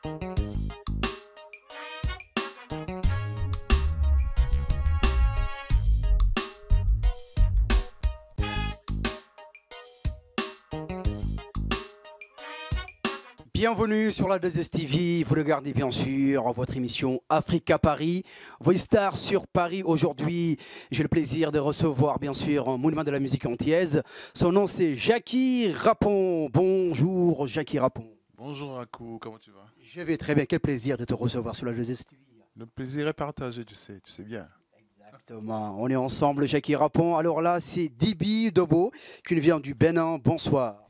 Bienvenue sur la 2STV, vous regardez bien sûr votre émission Africa Paris, Voice Star sur Paris. Aujourd'hui, j'ai le plaisir de recevoir bien sûr un monument de la musique antillaise. Son nom c'est Jackie Rapon. Bonjour Jackie Rapon. Bonjour Akou, comment tu vas? Je vais très bien, quel plaisir de te recevoir sur la 2STV. Le plaisir est partagé, tu sais bien. Exactement, on est ensemble Jackie Rapon. Alors là, c'est Dibi Dobo qui nous vient du Bénin. Bonsoir.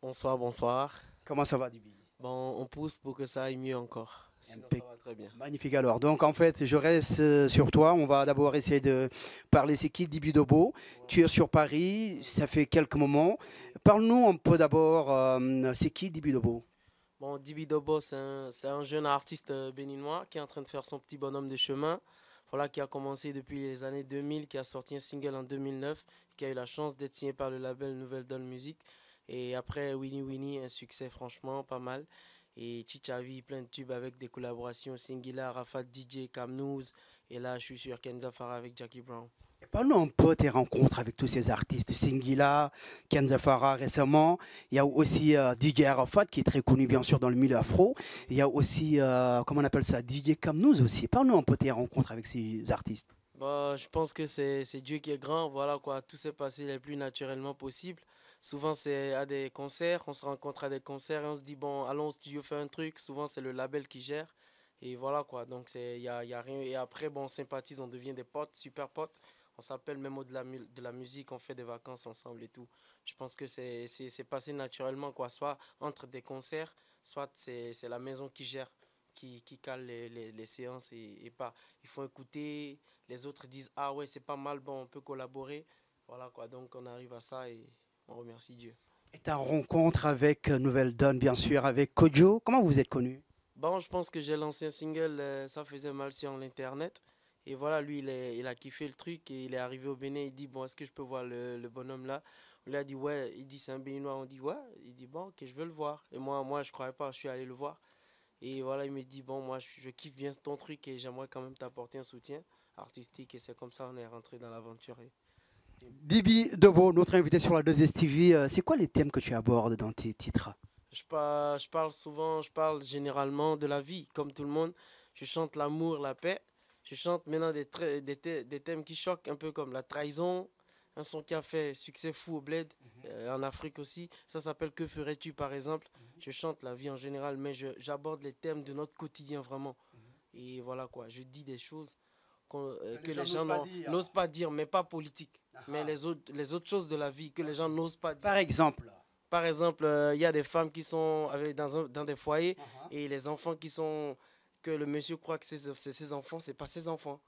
Bonsoir, bonsoir. Comment ça va Dibi? Bon, on pousse pour que ça aille mieux encore. Sinon, ça va très bien. Magnifique alors. Donc en fait, je reste sur toi. On va d'abord essayer de parler. C'est qui Dibi Dobo? Tu es sur Paris, ça fait quelques moments. Parle-nous un peu d'abord. C'est qui Dibi Dobo? Bon, Dibi Dobo, c'est un jeune artiste béninois qui est en train de faire son petit bonhomme de chemin. Voilà, qui a commencé depuis les années 2000, qui a sorti un single en 2009, qui a eu la chance d'être signé par le label Nouvelle Donne Musique. Et après Winnie Winnie, un succès franchement pas mal. Et Chichavi, plein de tubes avec des collaborations. Singila, Rafat DJ, Kamnouz. Et là, je suis sur Kenza Farah avec Jackie Brown. Parle-nous un peu tes rencontres avec tous ces artistes. Singila, Kenza Farah récemment. Il y a aussi DJ Arafat qui est très connu bien sûr dans le milieu afro. Il y a aussi, comment on appelle ça, DJ Kamnouz aussi. Parle-nous un peu tes rencontres avec ces artistes. Bah, je pense que c'est Dieu qui est grand. Voilà quoi, tout s'est passé le plus naturellement possible. Souvent, c'est à des concerts, on se rencontre à des concerts et on se dit, bon, allons au studio faire un truc. Souvent, c'est le label qui gère. Et voilà quoi, donc y a rien. Et après, bon, on sympathise, on devient des potes, super potes. On s'appelle même au-delà de la musique, on fait des vacances ensemble et tout. Je pense que c'est passé naturellement quoi, soit entre des concerts, soit c'est la maison qui gère, qui cale les séances et pas. Il faut écouter, les autres disent, ah ouais, c'est pas mal, bon, on peut collaborer. Voilà quoi, donc on arrive à ça et on remercie Dieu. Et ta rencontre avec Nouvelle Donne, bien sûr, avec Kojo, comment vous êtes connus? Bon, je pense que j'ai lancé un single, ça faisait mal sur l'internet. Et voilà, lui, il a kiffé le truc et il est arrivé au Bénin. Il dit, bon, est-ce que je peux voir le bonhomme là? On lui a dit, ouais. Il dit, c'est un Béninois. On dit, ouais. Il dit, bon, ok, je veux le voir. Et moi je croyais pas, je suis allé le voir. Et voilà, il me dit, bon, moi, je kiffe bien ton truc et j'aimerais quand même t'apporter un soutien artistique. Et c'est comme ça on est rentré dans l'aventure. Dibi Dobo, notre invité sur la 2STV, c'est quoi les thèmes que tu abordes dans tes titres? Je parle souvent, je parle généralement de la vie, comme tout le monde. Je chante l'amour, la paix. Je chante maintenant des thèmes qui choquent, un peu comme la trahison, un son qui a fait succès fou au Bled, en Afrique aussi. Ça s'appelle Que ferais-tu par exemple. Je chante la vie en général, mais j'aborde les thèmes de notre quotidien vraiment. Et voilà quoi, je dis des choses que les gens n'osent pas dire, mais pas politique. Mais les autres choses de la vie que les gens n'osent pas dire. Par exemple? Par exemple, il y a des femmes qui sont dans des foyers et les enfants qui sont, que le monsieur croit que c'est ses enfants, c'est pas ses enfants.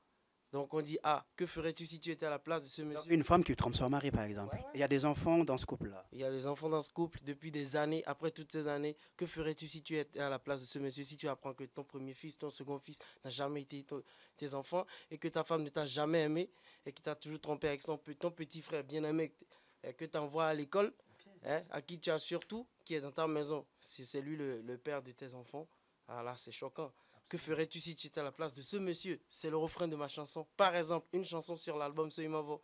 Donc on dit, ah, que ferais-tu si tu étais à la place de ce monsieur? Une femme qui trompe son mari, par exemple. Ouais, ouais. Il y a des enfants dans ce couple-là. Il y a des enfants dans ce couple depuis des années. Après toutes ces années, que ferais-tu si tu étais à la place de ce monsieur? Si tu apprends que ton premier fils, ton second fils n'a jamais été tes enfants et que ta femme ne t'a jamais aimé et qui t'a toujours trompé avec ton petit frère bien aimé que tu envoies à l'école. Hein, à qui tu as surtout, qui est dans ta maison, si c'est lui le père de tes enfants, alors là c'est choquant. Absolument. Que ferais-tu si tu étais à la place de ce monsieur? C'est le refrain de ma chanson. Par exemple, une chanson sur l'album Soimavo.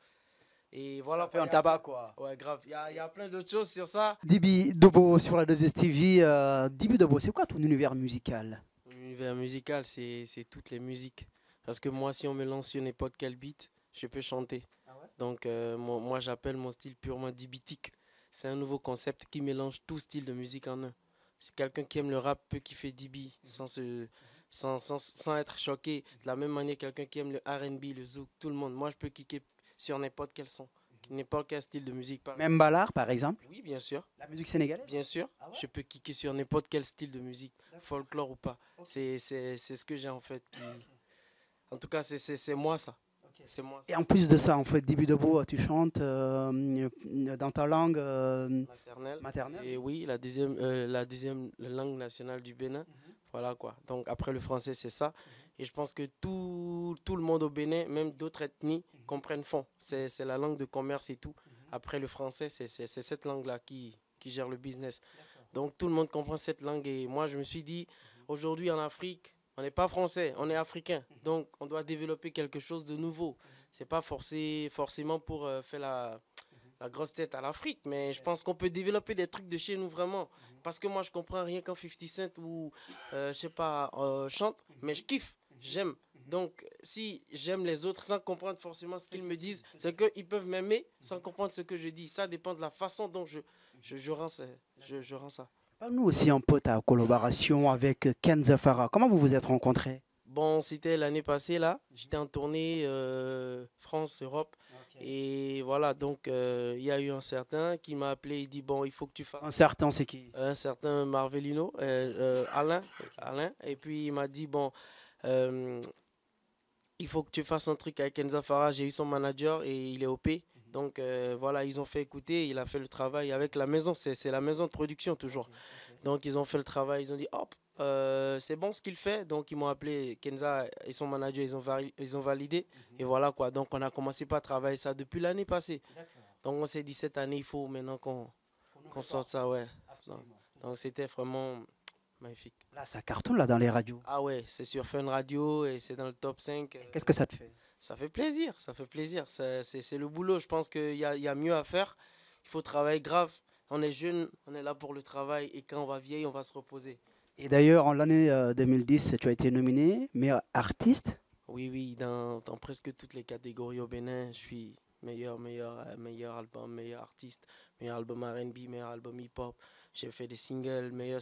Et voilà. Ça fait un tabac quoi. Ouais, grave. Il y a plein d'autres choses sur ça. Dibi Dobo sur la 2STV. Dibi Dobo, c'est quoi ton univers musical? Mon univers musical, c'est toutes les musiques. Parce que moi, si on me lance sur n'importe quel beat, je peux chanter. Ah ouais? Donc, moi, j'appelle mon style purement dibitique. C'est un nouveau concept qui mélange tout style de musique en un. Si quelqu'un qui aime le rap peut kiffer Dibi sans être choqué. De la même manière, quelqu'un qui aime le R&B, le zouk, tout le monde. Moi, je peux kicker sur n'importe quel son, n'importe quel style de musique. Même Ballard, par exemple? Oui, bien sûr. La musique sénégalaise? Bien sûr. Ah ouais? Je peux kicker sur n'importe quel style de musique, folklore ou pas. Okay. C'est ce que j'ai en fait. En tout cas, c'est moi ça. Okay. Moi, ça. Et en plus de ça, en fait, Dibi Dobo, tu chantes dans ta langue maternelle. Et oui, la deuxième langue nationale du Bénin. Voilà quoi. Donc après le français, c'est ça. Et je pense que tout le monde au Bénin, même d'autres ethnies, comprennent fond. C'est la langue de commerce et tout. Après le français, c'est cette langue-là qui gère le business. Donc tout le monde comprend cette langue. Et moi, je me suis dit, Aujourd'hui, en Afrique, on n'est pas français, on est africain. Donc, on doit développer quelque chose de nouveau. C'est pas forcément pour faire la grosse tête à l'Afrique, mais je pense qu'on peut développer des trucs de chez nous vraiment. Parce que moi, je comprends rien quand 50 Cent ou, je sais pas, chante, mais je kiffe, j'aime. Donc, si j'aime les autres sans comprendre forcément ce qu'ils me disent, c'est qu'ils peuvent m'aimer sans comprendre ce que je dis. Ça dépend de la façon dont je rends je rends ça. Nous aussi un pote à collaboration avec Kenza Farah. Comment vous vous êtes rencontrés? Bon, c'était l'année passée là. J'étais en tournée France, Europe. Et voilà, donc il y a eu un certain qui m'a appelé. Il dit, bon, il faut que tu fasses. Un certain, c'est qui? Un certain Marvelino, Alain. Et puis il m'a dit, bon, euh, il faut que tu fasses un truc avec Kenza Farah. J'ai eu son manager et il est OP. Donc voilà, ils ont fait écouter. Il a fait le travail avec la maison. C'est la maison de production toujours. Donc ils ont fait le travail. Ils ont dit, hop. C'est bon ce qu'il fait, donc ils m'ont appelé. Kenza et son manager, ils ont validé, et voilà quoi. Donc on a commencé par travailler ça depuis l'année passée. Donc on s'est dit cette année il faut maintenant qu'on sorte ça, ouais. Donc c'était vraiment magnifique. Là, ça cartonne là dans les radios. Ah ouais, c'est sur Fun Radio et c'est dans le top 5. Qu'est-ce que ça te fait? Ça fait plaisir, ça fait plaisir. C'est le boulot, je pense qu'il y a mieux à faire. Il faut travailler grave. On est jeune, on est là pour le travail, et quand on va vieillir, on va se reposer. Et d'ailleurs, en l'année 2010, tu as été nominé meilleur artiste. Oui, dans presque toutes les catégories au Bénin, je suis meilleur album, meilleur artiste, meilleur album R&B, meilleur album hip-hop. J'ai fait des singles, meilleure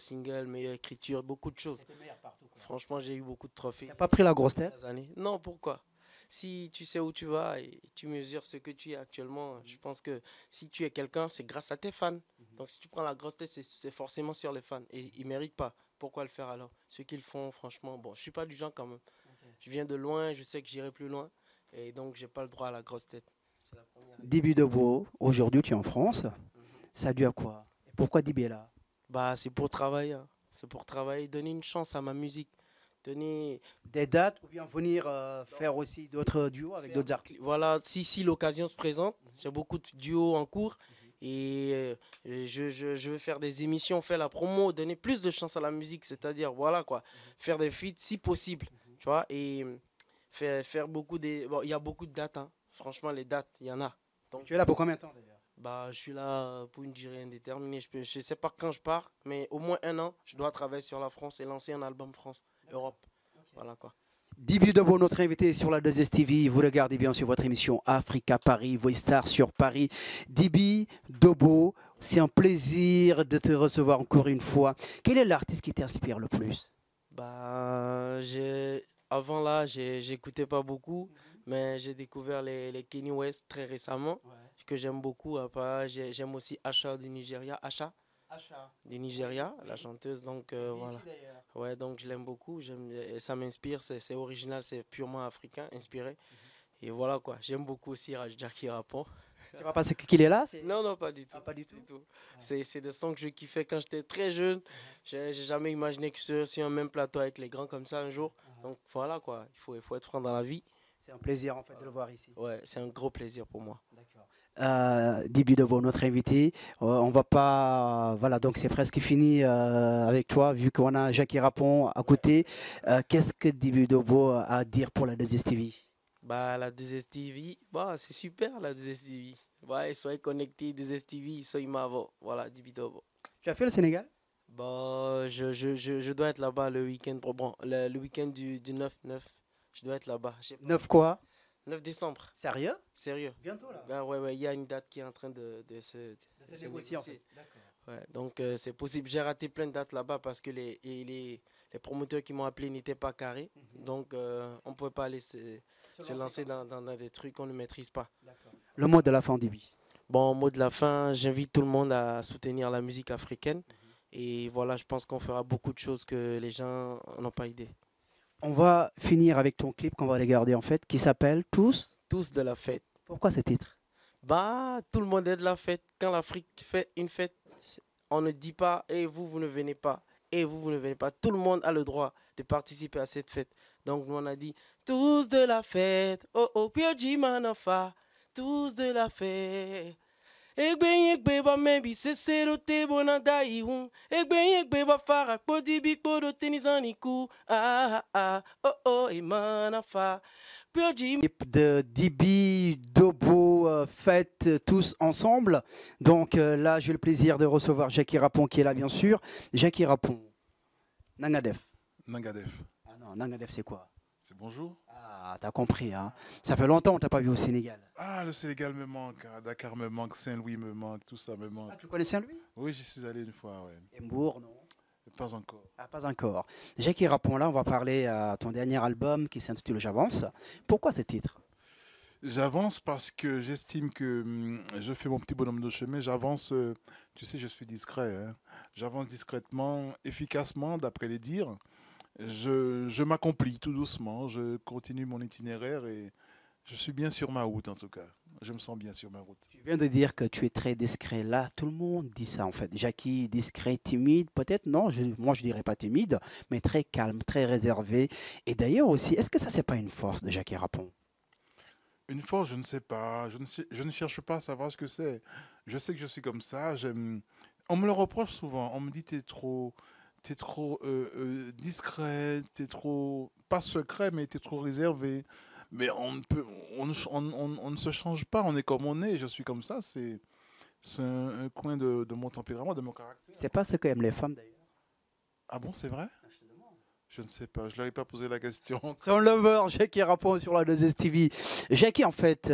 écriture, beaucoup de choses. Franchement, j'ai eu beaucoup de trophées. T'as pas pris la grosse tête? Non, pourquoi? Si tu sais où tu vas et tu mesures ce que tu es actuellement, je pense que si tu es quelqu'un, c'est grâce à tes fans. Donc si tu prends la grosse tête, c'est forcément sur les fans. Et ils ne méritent pas. Pourquoi le faire alors? Ceux qui le font, franchement, bon, je ne suis pas du genre quand même. Je viens de loin, je sais que j'irai plus loin. Et donc, j'ai pas le droit à la grosse tête. C'est la première. Dibi Debo, aujourd'hui tu es en France. Ça a dû à quoi? Et pourquoi Dibi est là? Bah, c'est pour travailler, hein. C'est pour travailler, donner une chance à ma musique. Donner Des dates ou bien venir faire aussi d'autres duos avec d'autres artistes? Voilà, si l'occasion se présente, j'ai beaucoup de duos en cours. Et je veux faire des émissions, faire la promo, donner plus de chance à la musique. C'est-à-dire, voilà quoi, faire des feats si possible. Tu vois, et faire beaucoup des. Bon, il y a beaucoup de dates, hein. Franchement, les dates, il y en a. Donc, Tu es là pour combien de temps d'ailleurs? bah, je suis là pour une durée indéterminée. Je sais pas quand je pars, mais au moins un an, je dois travailler sur la France et lancer un album France, Europe. Voilà quoi. Dibi Debo, notre invité sur la 2STV. Vous regardez bien sur votre émission Africa Paris, Voice Star sur Paris. Dibi Debo, c'est un plaisir de te recevoir encore une fois. Quel est l'artiste qui t'inspire le plus? Bah, avant là, j'écoutais pas beaucoup, mais j'ai découvert les Kanye West très récemment, que j'aime beaucoup. J'aime aussi Asha du Nigeria, du Nigeria, la chanteuse. Donc voilà. Ouais, donc je l'aime beaucoup. Et ça m'inspire. C'est original, c'est purement africain, inspiré. Et voilà quoi. J'aime beaucoup aussi Jackie Rapon. C'est pas parce qu'il est là? Non, pas du tout. Ah, pas du tout. C'est des sons que je kiffais quand j'étais très jeune. J'ai jamais imaginé que je serais sur un même plateau avec les grands comme ça un jour. Donc voilà quoi, il faut être franc dans la vie. C'est un plaisir en fait de le voir ici. Ouais, c'est un gros plaisir pour moi. D'accord. Dibi Debo, notre invité. On va pas. Voilà, donc c'est presque fini avec toi, vu qu'on a Jackie Rapon à côté. Qu'est-ce que Dibi Debo a à dire pour la 2STV? Bah, la 2STV, bah, c'est super la 2STV. Ouais, soyez connectés, 2STV, soyez Mavo. Voilà, Dibi Debo. Tu as fait le Sénégal? Bah, je dois être là-bas le week-end. Bon, le week-end du 9. Je dois être là-bas. 9 quoi? 9 décembre. Sérieux? Sérieux. Bientôt là. Bah, ouais, il y a une date qui est en train de se négocier en fait. D'accord. Ouais, donc c'est possible. J'ai raté plein de dates là-bas parce que les promoteurs qui m'ont appelé n'étaient pas carrés. Donc on ne pouvait pas aller se lancer dans des trucs qu'on ne maîtrise pas. Le mot de la fin, Dibi. Bon, mot de la fin, j'invite tout le monde à soutenir la musique africaine. Et voilà, je pense qu'on fera beaucoup de choses que les gens n'ont pas idée. On va finir avec ton clip qu'on va regarder en fait, qui s'appelle Tous. Tous de la fête. Pourquoi ce titre? Bah, tout le monde est de la fête. Quand l'Afrique fait une fête, on ne dit pas, et vous ne venez pas. Et vous ne venez pas. Tout le monde a le droit de participer à cette fête. Donc, nous, on a dit, tous de la fête. Oh, oh, Pioji Manafa. Tous de la fête. Egbe ba mebi sesero te bonada ihu. Egbe ba fara kpodi bi kpodo tenizaniku. Ah ah ah oh oh imana fa. Pioji De Dibi, Dobo, faites tous ensemble. Donc là, j'ai le plaisir de recevoir Jackie Rapon qui est là, bien sûr. Jackie Rapon, Nangadef. Nangadef. Ah non, Nangadef, c'est quoi? C'est bonjour. Ah, t'as compris, hein. Ça fait longtemps que t'as pas vu au Sénégal. Ah, le Sénégal me manque, Dakar me manque, Saint-Louis me manque, tout ça me manque. Ah, tu connais Saint-Louis? Oui, j'y suis allé une fois, ouais. Embourg, non? Pas encore. Ah, pas encore. Jackie Rapon, là, on va parler à ton dernier album qui s'intitule J'avance. Pourquoi ce titre? J'avance parce que j'estime que je fais mon petit bonhomme de chemin. J'avance, tu sais, je suis discret, hein. J'avance discrètement, efficacement, d'après les dires. Je m'accomplis tout doucement. Je continue mon itinéraire et je suis bien sur ma route, en tout cas. Je me sens bien sur ma route. Tu viens de dire que tu es très discret. Là, tout le monde dit ça en fait. Jackie, discret, timide, peut-être non, moi je dirais pas timide, mais très calme, très réservé. Et d'ailleurs aussi, est-ce que ça c'est pas une force de Jackie Rapon? Une fois, je ne sais pas. Je ne cherche pas à savoir ce que c'est. Je sais que je suis comme ça. On me le reproche souvent. On me dit t'es trop discret, t'es trop pas secret, mais t'es trop réservé. Mais on ne se change pas. On est comme on est. Je suis comme ça. C'est un coin de mon tempérament, de mon caractère. C'est pas ce qu'aiment les femmes d'ailleurs. Ah bon, c'est vrai? Je ne sais pas. Je leur ai pas posé la question. Son lover, Jackie Rapon sur la 2STV. Jackie, en fait,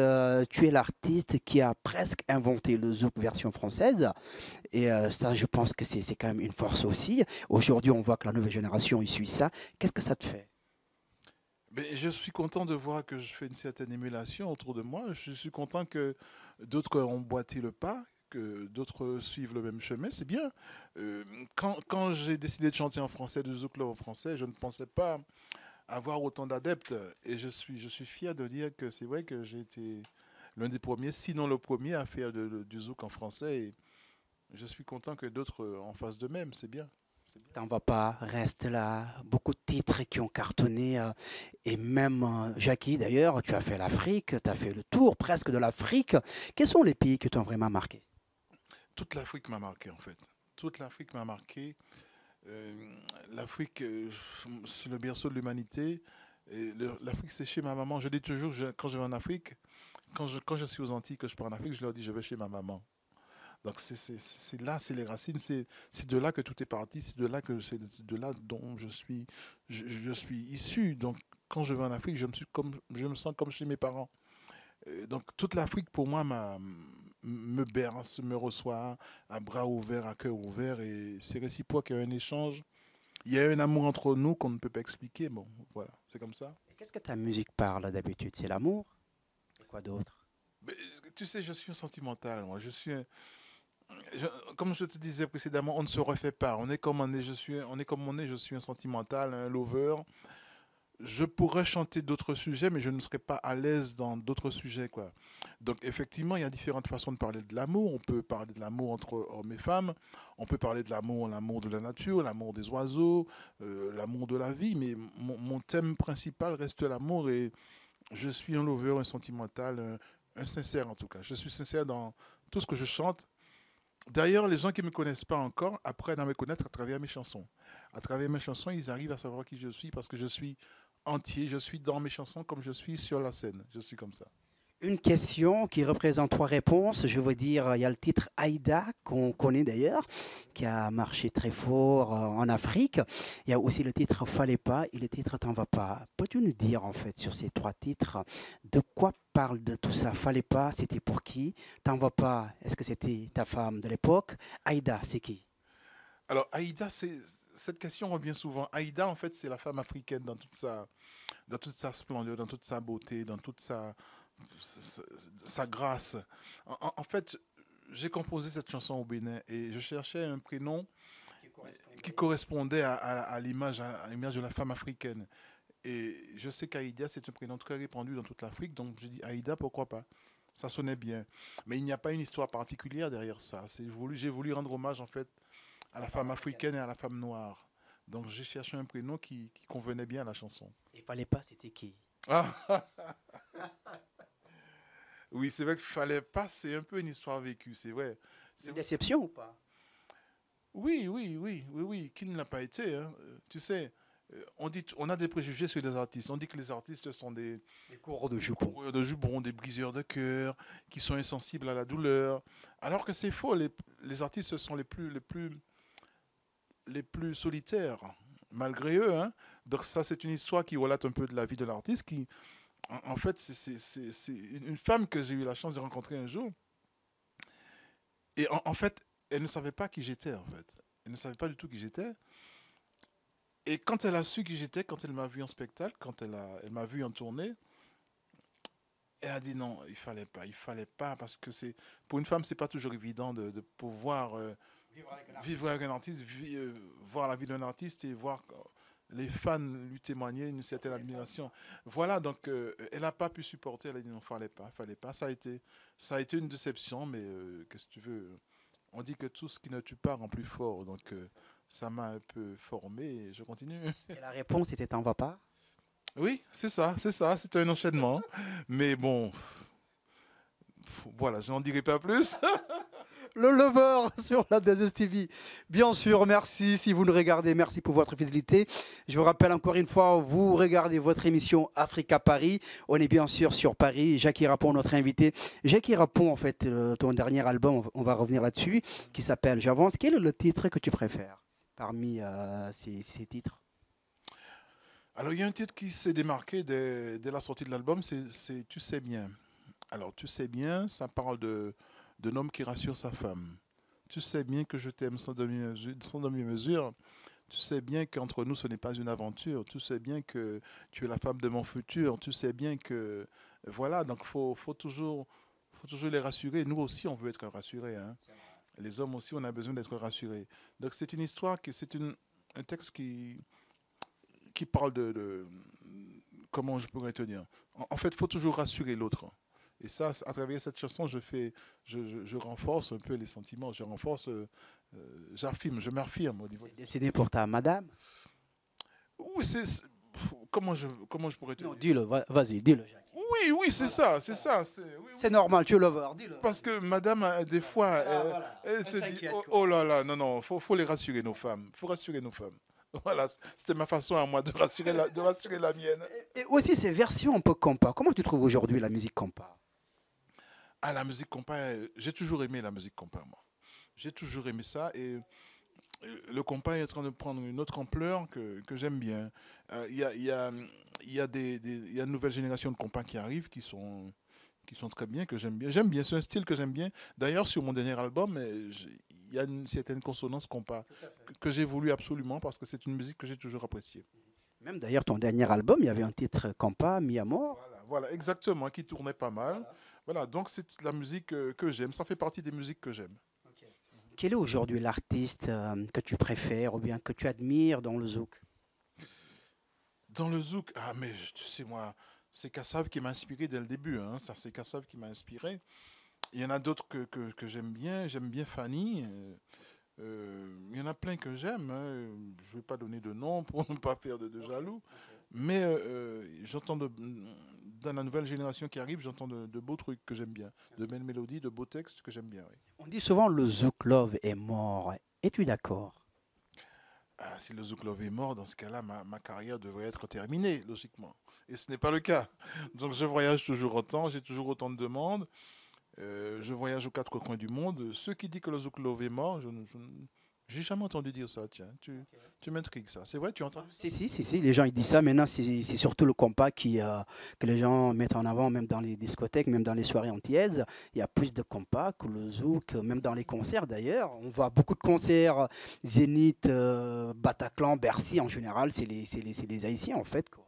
tu es l'artiste qui a presque inventé le zouk version française. Et ça, je pense que c'est quand même une force aussi. Aujourd'hui, on voit que la nouvelle génération, il suit ça. Qu'est-ce que ça te fait? Mais je suis content de voir que je fais une certaine émulation autour de moi. Je suis content que d'autres ont boité le pas, que d'autres suivent le même chemin. C'est bien. Quand j'ai décidé de chanter en français, de zouk en français, je ne pensais pas avoir autant d'adeptes. Et je suis fier de dire que c'est vrai que j'ai été l'un des premiers, sinon le premier, à faire du zouk en français. Et je suis content que d'autres en fassent de même. C'est bien. C'est bien. T'en vas pas, reste là. Beaucoup de titres qui ont cartonné. Et même, Jackie, d'ailleurs, tu as fait l'Afrique, tu as fait le tour presque de l'Afrique. Quels sont les pays qui t'ont vraiment marqué? Toute l'Afrique m'a marqué en fait. Toute l'Afrique m'a marqué. L'Afrique, c'est le berceau de l'humanité. L'Afrique, c'est chez ma maman. Je dis toujours, quand je vais en Afrique, quand je suis aux Antilles, que je pars en Afrique, je leur dis, je vais chez ma maman. Donc c'est là, c'est les racines, c'est de là que tout est parti, c'est de là dont je suis issu. Donc quand je vais en Afrique, je me sens comme chez mes parents. Donc toute l'Afrique pour moi me berce, me reçoit à bras ouverts, à cœur ouvert et c'est réciproque, il y a un échange. Il y a un amour entre nous qu'on ne peut pas expliquer. Bon, voilà, c'est comme ça. Et qu'est-ce que ta musique parle d'habitude? C'est l'amour? Et quoi d'autre? Mais, tu sais, je suis un sentimental, moi. Comme je te disais précédemment, on ne se refait pas. On est comme on est, on est comme on est, je suis un sentimental, un lover. Je pourrais chanter d'autres sujets, mais je ne serais pas à l'aise dans d'autres sujets, quoi. Donc, effectivement, il y a différentes façons de parler de l'amour. On peut parler de l'amour entre hommes et femmes. On peut parler de l'amour de la nature, l'amour des oiseaux, l'amour de la vie. Mais mon thème principal reste l'amour et je suis un lover, un sentimental, un sincère en tout cas. Je suis sincère dans tout ce que je chante. D'ailleurs, les gens qui ne me connaissent pas encore apprennent à me connaître à travers mes chansons. À travers mes chansons, ils arrivent à savoir qui je suis parce que je suis entier, je suis dans mes chansons comme je suis sur la scène. Je suis comme ça. Une question qui représente trois réponses. Je veux dire, il y a le titre Aïda, qu'on connaît d'ailleurs, qui a marché très fort en Afrique. Il y a aussi le titre Fallait pas et le titre T'en vas pas. Peux-tu nous dire, en fait, sur ces trois titres, de quoi parle de tout ça? Fallait pas, c'était pour qui? T'en vas pas, est-ce que c'était ta femme de l'époque? Aïda, c'est qui? Alors, Aïda, cette question revient souvent. Aïda, en fait, c'est la femme africaine dans toute sa splendeur, dans toute sa beauté, dans toute sa, sa grâce. En fait, j'ai composé cette chanson au Bénin et je cherchais un prénom qui correspondait à l'image de la femme africaine. Et je sais qu'Aïda, c'est un prénom très répandu dans toute l'Afrique, donc j'ai dit Aïda, pourquoi pas? Ça sonnait bien. Mais il n'y a pas une histoire particulière derrière ça. J'ai voulu rendre hommage en fait à la femme africaine et à la femme noire. Donc j'ai cherché un prénom qui convenait bien à la chanson. Il fallait pas, c'était qui? Ah, Oui, c'est vrai qu'il fallait pas, c'est un peu une histoire vécue, c'est vrai. Une déception ou pas? Oui, oui, oui, oui, oui, qui ne l'a pas été, hein. Tu sais, on a des préjugés sur les artistes. On dit que les artistes sont Les cours de des jupons. coureurs de jupons, des briseurs de cœur, qui sont insensibles à la douleur. Alors que c'est faux, les artistes sont les plus solitaires, malgré eux, hein. Donc ça, c'est une histoire qui relate un peu de la vie de l'artiste, qui, en fait, c'est une femme que j'ai eu la chance de rencontrer un jour. Et en fait, elle ne savait pas qui j'étais, en fait. Elle ne savait pas du tout qui j'étais. Et quand elle a su qui j'étais, quand elle m'a vu en spectacle, quand elle m'a vu en tournée, elle a dit non, il fallait pas, parce que c'est pour une femme, c'est pas toujours évident de pouvoir vivre avec un artiste, voir la vie d'un artiste et voir les fans lui témoigner une certaine admiration. Voilà, donc elle n'a pas pu supporter, elle a dit non, fallait pas. Ça a été une déception, mais qu'est-ce que tu veux? On dit que tout ce qui ne tue pas rend plus fort, donc ça m'a un peu formé et je continue. Et la réponse était t'en vas pas? Oui, c'est ça, c'est un enchaînement. Mais bon, voilà, je n'en dirai pas plus. Le Lover sur la 2S TV. Bien sûr, merci si vous nous regardez, merci pour votre fidélité. Je vous rappelle encore une fois, vous regardez votre émission Africa Paris. On est bien sûr sur Paris. Jackie Rapon, notre invité. Jackie Rapon, en fait, ton dernier album, on va revenir là-dessus, qui s'appelle J'avance. Quel est le titre que tu préfères parmi ces titres? Alors, il y a un titre qui s'est démarqué dès la sortie de l'album, c'est Tu sais bien. Alors, Tu sais bien, ça parle d'un homme qui rassure sa femme. Tu sais bien que je t'aime sans demi-mesure, sans demi-mesure. Tu sais bien qu'entre nous, ce n'est pas une aventure. Tu sais bien que tu es la femme de mon futur. Tu sais bien que... Voilà, donc faut toujours les rassurer. Nous aussi, on veut être rassurés, hein. Les hommes aussi, on a besoin d'être rassurés. Donc, c'est une histoire, un texte qui parle comment je pourrais te dire. En fait, il faut toujours rassurer l'autre. Et ça, à travers cette chanson, je renforce un peu les sentiments, je renforce, j'affirme, je m'affirme au niveau C'est destiné pour ta madame? Oui, comment je pourrais te Non, dire. dis-le, vas-y, dis-le, Jackie. Oui, oui, c'est ça, c'est ça. Oui, C'est oui. normal, tu es Lover, dis-le. Parce que madame, des fois, Voilà. elle Elle se dit, s'inquiète, oh, quoi. oh là là, non, non, faut les rassurer, nos femmes. Faut rassurer nos femmes. Voilà, c'était ma façon à moi de rassurer la mienne. Et aussi ces versions un peu compas. Comment tu trouves aujourd'hui la musique compas? Ah, la musique compas, j'ai toujours aimé la musique compas, moi. J'ai toujours aimé ça et le compas est en train de prendre une autre ampleur que j'aime bien. Il y a il y a une nouvelle génération de compas qui arrivent qui sont très bien, que j'aime bien. J'aime bien, c'est un style que j'aime bien. D'ailleurs, sur mon dernier album, il y a une certaine consonance compas que j'ai voulu absolument parce que c'est une musique que j'ai toujours appréciée. Même d'ailleurs, ton dernier album, il y avait un titre compas, mis à mort. Voilà, voilà, exactement, qui tournait pas mal. Voilà, donc c'est la musique que j'aime. Ça fait partie des musiques que j'aime. Quel est aujourd'hui l'artiste que tu préfères ou bien que tu admires dans le zouk? Dans le zouk, ah mais tu sais moi, c'est Kassav qui m'a inspiré dès le début, hein. Ça c'est Kassav qui m'a inspiré. Il y en a d'autres que j'aime bien Fanny. Il y en a plein que j'aime, hein. Je ne vais pas donner de nom pour ne pas faire de jaloux. Mais dans la nouvelle génération qui arrive, j'entends de beaux trucs que j'aime bien, de belles mélodies, de beaux textes que j'aime bien. Oui. On dit souvent le zouk love est mort. Es-tu d'accord? Ah, si le Zouklov est mort, dans ce cas-là, ma carrière devrait être terminée, logiquement. Et ce n'est pas le cas. Donc je voyage toujours autant, j'ai toujours autant de demandes. Je voyage aux quatre coins du monde. Ceux qui disent que le Zouklov est mort, j'ai jamais entendu dire ça, tiens. Tu m'intrigues ça. C'est vrai, tu entends? Si, les gens ils disent ça. Maintenant, c'est surtout le compas que les gens mettent en avant, même dans les discothèques, même dans les soirées antillaises. Il y a plus de compas que le zouk, même dans les concerts d'ailleurs. On voit beaucoup de concerts, Zénith, Bataclan, Bercy en général, c'est les Haïtiens en fait, quoi.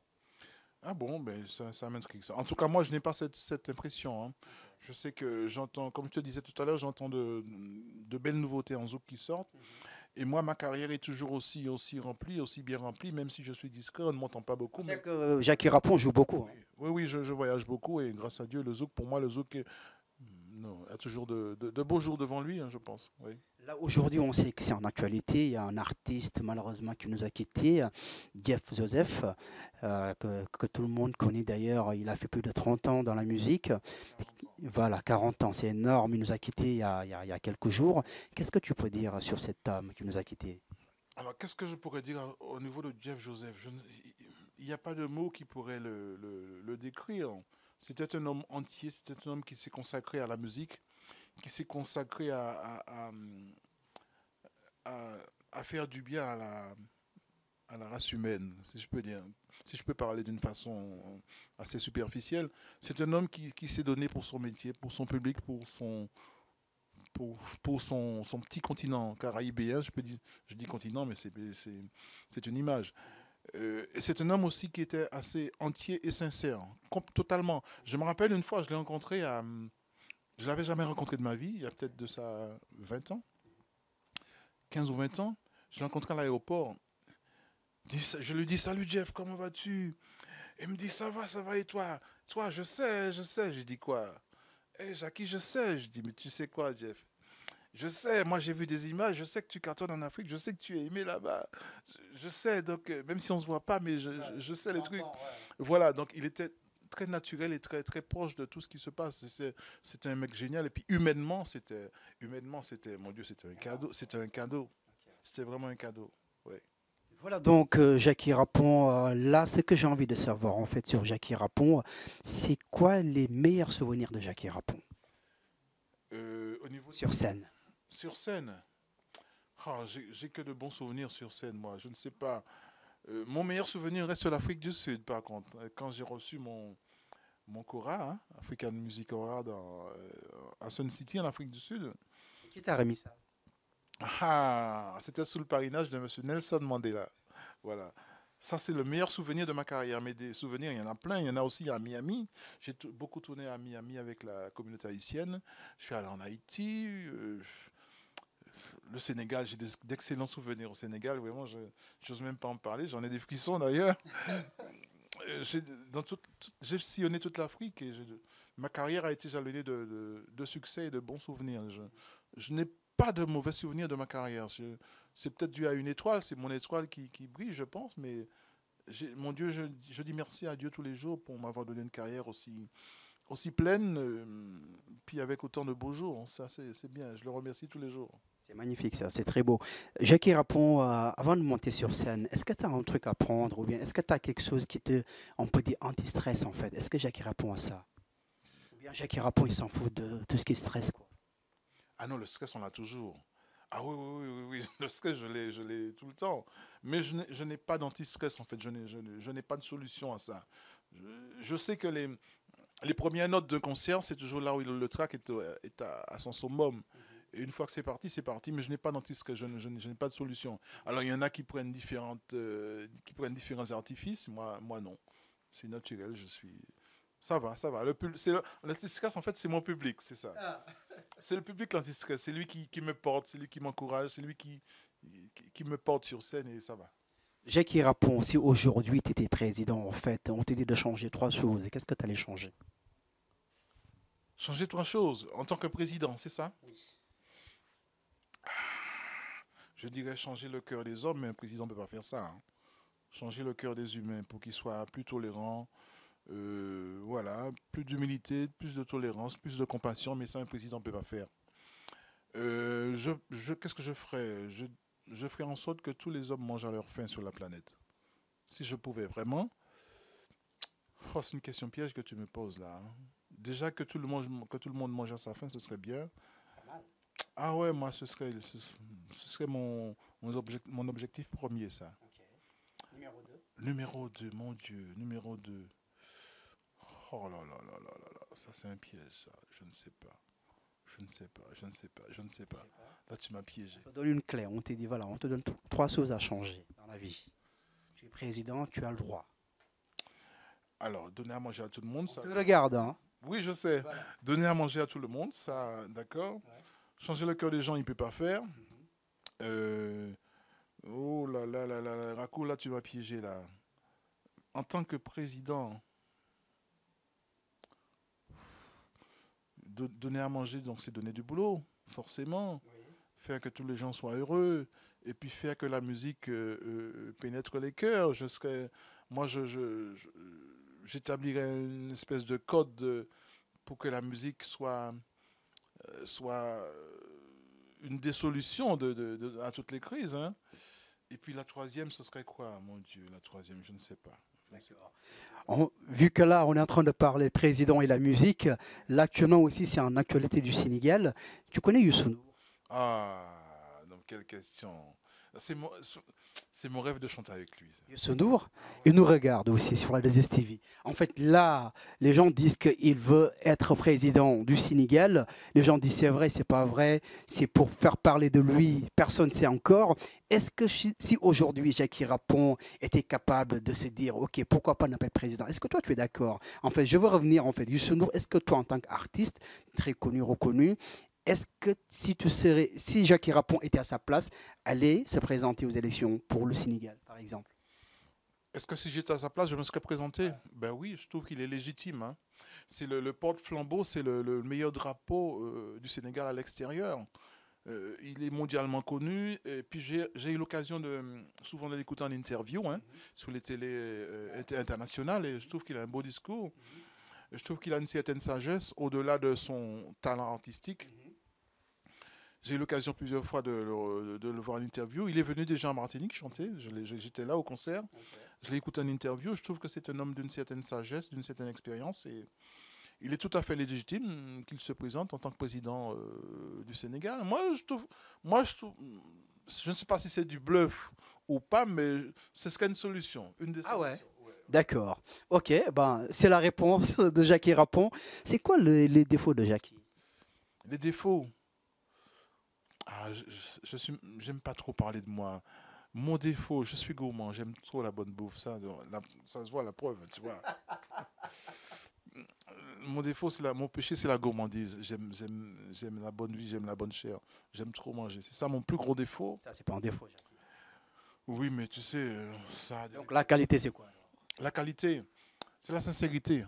Ah bon, ben ça m'intrigue ça. En tout cas, moi, je n'ai pas cette impression, hein. Je sais que j'entends, comme je te disais tout à l'heure, j'entends de belles nouveautés en zouk qui sortent. Et moi, ma carrière est toujours aussi remplie, aussi bien remplie, même si je suis discret, on ne m'entend pas beaucoup. C'est que Jackie Rapon joue beaucoup, hein. Oui, oui, je voyage beaucoup et grâce à Dieu, le zouk, pour moi, le zouk a toujours de beaux jours devant lui, hein, je pense. Oui. Là, aujourd'hui, on sait que c'est en actualité. Il y a un artiste, malheureusement, qui nous a quittés, Jeff Joseph, que tout le monde connaît d'ailleurs. Il a fait plus de 30 ans dans la musique. 40 ans. Voilà, 40 ans, c'est énorme. Il nous a quittés il y a quelques jours. Qu'est-ce que tu peux dire sur cet homme qui nous a quittés? Alors, qu'est-ce que je pourrais dire au niveau de Jeff Joseph? Il n'y a pas de mots qui pourraient le décrire. C'était un homme entier, c'était un homme qui s'est consacré à la musique, qui s'est consacré à- à faire du bien à la race humaine, si je peux dire, si je peux parler d'une façon assez superficielle. C'est un homme qui s'est donné pour son métier, pour son public, pour son petit continent caraïbéen. Je dis continent, mais c'est une image. Et c'est un homme aussi qui était assez entier et sincère, totalement. Je me rappelle une fois, je l'ai rencontré je l'avais jamais rencontré de ma vie, il y a peut-être de ça 20 ans, 15 ou 20 ans. Je l'ai rencontré à l'aéroport. Je lui dis, salut Jeff, comment vas-tu? Il me dit, ça va, et toi? Toi, je sais. Je dis quoi? Eh, Jackie, je sais. Je dis, mais tu sais quoi, Jeff? Je sais, moi j'ai vu des images, je sais que tu cartonnes en Afrique, je sais que tu es aimé là-bas. Je sais, donc, même si on ne se voit pas, mais je sais les trucs. Voilà, donc il était très naturel et très, très proche de tout ce qui se passe. C'était un mec génial. Et puis humainement, c'était, mon Dieu, c'était un cadeau. C'était un cadeau. C'était vraiment un cadeau. Ouais. Voilà donc Jackie Rapon. Là, ce que j'ai envie de savoir en fait sur Jackie Rapon, c'est quoi les meilleurs souvenirs de Jackie Rapon Au niveau sur scène? sur scène, ah, j'ai que de bons souvenirs sur scène, moi. Je ne sais pas. Mon meilleur souvenir reste l'Afrique du Sud, par contre. Quand j'ai reçu mon Kora, hein, African Music Aura à Sun City, en Afrique du Sud. Qui t'a remis ça? Ah, c'était sous le parrainage de Monsieur Nelson Mandela. Voilà. Ça, c'est le meilleur souvenir de ma carrière. Mais des souvenirs, il y en a plein. Il y en a aussi à Miami. J'ai beaucoup tourné à Miami avec la communauté haïtienne. Je suis allé en Haïti. Le Sénégal, j'ai d'excellents souvenirs au Sénégal. Vraiment, je n'ose même pas en parler. J'en ai des frissons d'ailleurs. J'ai j'ai sillonné toute l'Afrique et ma carrière a été jalonnée de succès et de bons souvenirs. Je n'ai pas de mauvais souvenirs de ma carrière. C'est peut-être dû à une étoile, c'est mon étoile qui brille, je pense, mais mon Dieu, je dis merci à Dieu tous les jours pour m'avoir donné une carrière aussi pleine, puis avec autant de beaux jours. Ça, c'est bien. Je le remercie tous les jours. C'est magnifique ça, c'est très beau. Jackie Rapon, avant de monter sur scène, est-ce que tu as un truc à prendre ou bien est-ce que tu as quelque chose qui te, on peut dire, anti-stress en fait? Est-ce que Jackie Rapon a ça? Ou bien Jackie Rapon, il s'en fout de tout ce qui est stress, quoi. Ah non, le stress, on l'a toujours. Ah oui, oui, oui, oui, oui. Le stress, je l'ai tout le temps. Mais je n'ai pas d'anti-stress, en fait. Je n'ai pas de solution à ça. Je sais que les premières notes d'un concert, c'est toujours là où le track est à son summum. Et une fois que c'est parti, c'est parti. Mais je n'ai pas d'anti-stress, je n'ai pas de solution. Alors, il y en a qui prennent différents artifices. Moi non. C'est naturel, je suis... Ça va, ça va. L'anti-stress, en fait, c'est mon public, c'est ça. C'est le public l'anti-stress, c'est lui qui me porte, c'est lui qui m'encourage, c'est lui qui me porte sur scène et ça va. Jackie Rapon, si aujourd'hui tu étais président, en fait, on t'a dit de changer trois choses, qu'est-ce que tu allais changer? Changer trois choses en tant que président, c'est ça? Je dirais changer le cœur des hommes, mais un président ne peut pas faire ça, hein. Changer le cœur des humains pour qu'ils soient plus tolérants, voilà, plus d'humilité, plus de tolérance, plus de compassion, mais ça un président ne peut pas faire. Qu'est-ce que je ferais? Je ferais en sorte que tous les hommes mangent à leur faim sur la planète. Si je pouvais vraiment. Oh, c'est une question piège que tu me poses là, hein. Déjà que tout le monde mange à sa faim, ce serait bien. Ah ouais, moi, ce serait mon objectif premier, ça. Numéro 2. Numéro 2, mon Dieu, numéro 2. Oh là là là là là là, ça c'est un piège, ça. Je ne sais pas. Je ne sais pas, je ne sais pas, je ne sais pas. Là, tu m'as piégé. On te donne une clé, on te dit voilà, on te donne trois choses à changer dans la vie. Tu es président, tu as le droit. Alors, donner à manger à tout le monde, On ça. te regarde, hein? Oui, je sais. Voilà. Donner à manger à tout le monde, ça, d'accord. Ouais. Changer le cœur des gens, il ne peut pas faire. Mhm. Euh, oh là là là là là, Raco, là, tu m'as piégé, là. En tant que président, donner à manger, donc c'est donner du boulot, forcément. Oui. faire que tous les gens soient heureux, et puis faire que la musique pénètre les cœurs. Moi, j'établirais une espèce de code pour que la musique soit une des solutions à toutes les crises, hein. Et puis la troisième, ce serait quoi, mon Dieu, la troisième, je ne sais pas. Vu que là, on est en train de parler président et la musique, là, actuellement aussi, c'est en actualité du Sénégal. Tu connais Youssou N'Dour? Ah, donc quelle question. C'est mon, c'est mon rêve de chanter avec lui. Youssou N'Dour, il nous regarde aussi sur la 2STV. En fait, là, les gens disent qu'il veut être président du Sénégal. Les gens disent c'est vrai, c'est pas vrai. C'est pour faire parler de lui. Personne ne sait encore. Est-ce que si aujourd'hui Jackie Rapon était capable de se dire, ok, pourquoi pas n'appelle président? Est-ce que toi tu es d'accord? En fait, je veux revenir en fait. Youssou N'Dour, est-ce que toi en tant qu'artiste très connu, reconnu, est-ce que si Jackie Rapon était à sa place, allait se présenter aux élections pour le Sénégal, par exemple? Est-ce que si j'étais à sa place, je me serais présenté? Ben oui, je trouve qu'il est légitime, hein. C'est le porte-flambeau, c'est le meilleur drapeau du Sénégal à l'extérieur. Il est mondialement connu. Et puis j'ai eu l'occasion souvent de l'écouter en interview, hein, sur les télés internationales, et je trouve qu'il a un beau discours. Je trouve qu'il a une certaine sagesse au-delà de son talent artistique. J'ai eu l'occasion plusieurs fois de le voir en interview. Il est venu déjà en Martinique chanter. J'étais là au concert. Je l'ai écouté en interview. Je trouve que c'est un homme d'une certaine sagesse, d'une certaine expérience. Et il est tout à fait légitime qu'il se présente en tant que président du Sénégal. Je ne sais pas si c'est du bluff ou pas, mais ce serait une solution, une des Ah ouais. solutions. Ouais. D'accord. Ok, ben, c'est la réponse de Jackie Rapon. C'est quoi les défauts de Jackie? Les défauts. Ah, j'aime pas trop parler de moi. Mon défaut, je suis gourmand, j'aime trop la bonne bouffe, ça se voit la preuve, tu vois. Mon défaut, mon péché, c'est la gourmandise. J'aime la bonne vie, j'aime la bonne chair, j'aime trop manger. C'est ça mon plus gros défaut. Ça, c'est pas un défaut, Jackie. Oui, mais tu sais, ça. Donc la qualité, c'est quoi? La qualité, c'est la sincérité.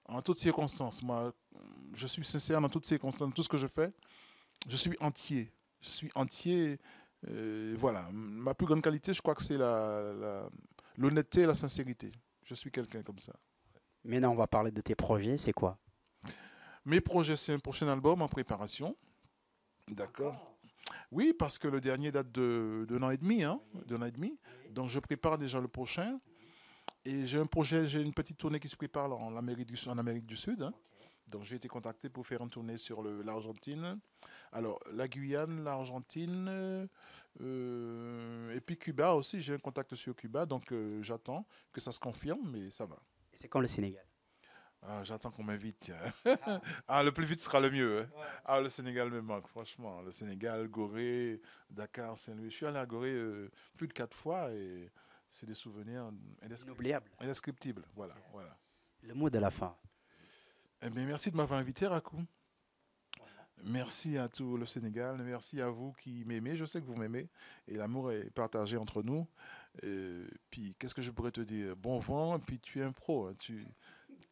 En toutes circonstances, moi, je suis sincère dans toutes circonstances, dans tout ce que je fais. Je suis entier. Je suis entier. Voilà. Ma plus grande qualité, je crois que c'est l'honnêteté et la sincérité. Je suis quelqu'un comme ça. Maintenant, on va parler de tes projets. C'est quoi? Mes projets, c'est un prochain album en préparation. D'accord. Oui, parce que le dernier date d'un an et demi. Hein, d'un an et demi. Donc, je prépare déjà le prochain. Et j'ai un projet, j'ai une petite tournée qui se prépare en Amérique du Sud. Hein. Donc j'ai été contacté pour faire une tournée sur l'Argentine. Alors la Guyane, l'Argentine, et puis Cuba aussi. J'ai un contact sur Cuba, donc j'attends que ça se confirme, mais ça va. Et c'est quand le Sénégal? Ah, j'attends qu'on m'invite, tiens. Ah, le plus vite sera le mieux. Hein. Ouais. Ah, le Sénégal me manque, franchement. Le Sénégal, Gorée, Dakar, Saint-Louis. Je suis allé à Gorée plus de 4 fois et c'est des souvenirs inoubliables. Indescriptibles. Voilà, voilà. Le mot de la fin. Eh bien, merci de m'avoir invité, Rakou. Merci à tout le Sénégal. Merci à vous qui m'aimez. Je sais que vous m'aimez. Et l'amour est partagé entre nous. Puis, qu'est-ce que je pourrais te dire? Bon vent. Puis, tu es un pro. Hein. Tu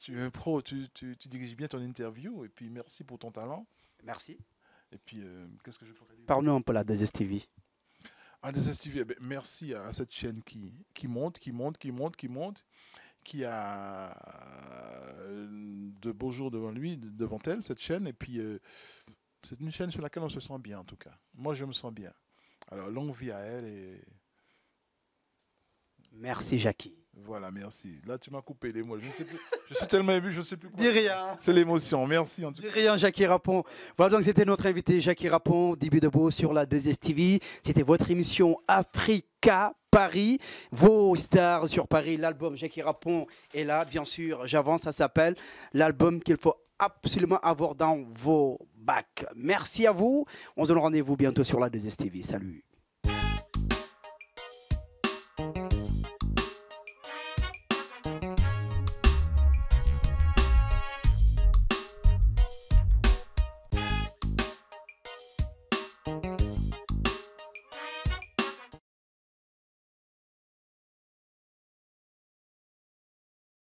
es un pro. Tu diriges bien ton interview. Et puis, merci pour ton talent. Merci. Et puis, qu'est-ce que je pourrais dire? Parle-nous un peu la 2STV. Ah, 2STV, eh bien, merci à cette chaîne qui monte, qui a de beaux jours devant elle, cette chaîne. Et puis, c'est une chaîne sur laquelle on se sent bien, en tout cas. Moi, je me sens bien. Alors, longue vie à elle. Merci, Jackie. Voilà, merci. Là, tu m'as coupé les mots. Je ne sais plus. Je suis tellement ému, je ne sais plus quoi. Dis rien. C'est l'émotion. Merci, en tout cas. Dis rien, Jackie Rapon. Voilà, donc c'était notre invité, Jackie Rapon, début de beau sur la 2STV. C'était votre émission Africa Paris. Vos stars sur Paris, l'album Jackie Rapon est là, bien sûr. J'avance, ça s'appelle l'album qu'il faut absolument avoir dans vos bacs. Merci à vous. On se donne rendez-vous bientôt sur la 2STV. Salut.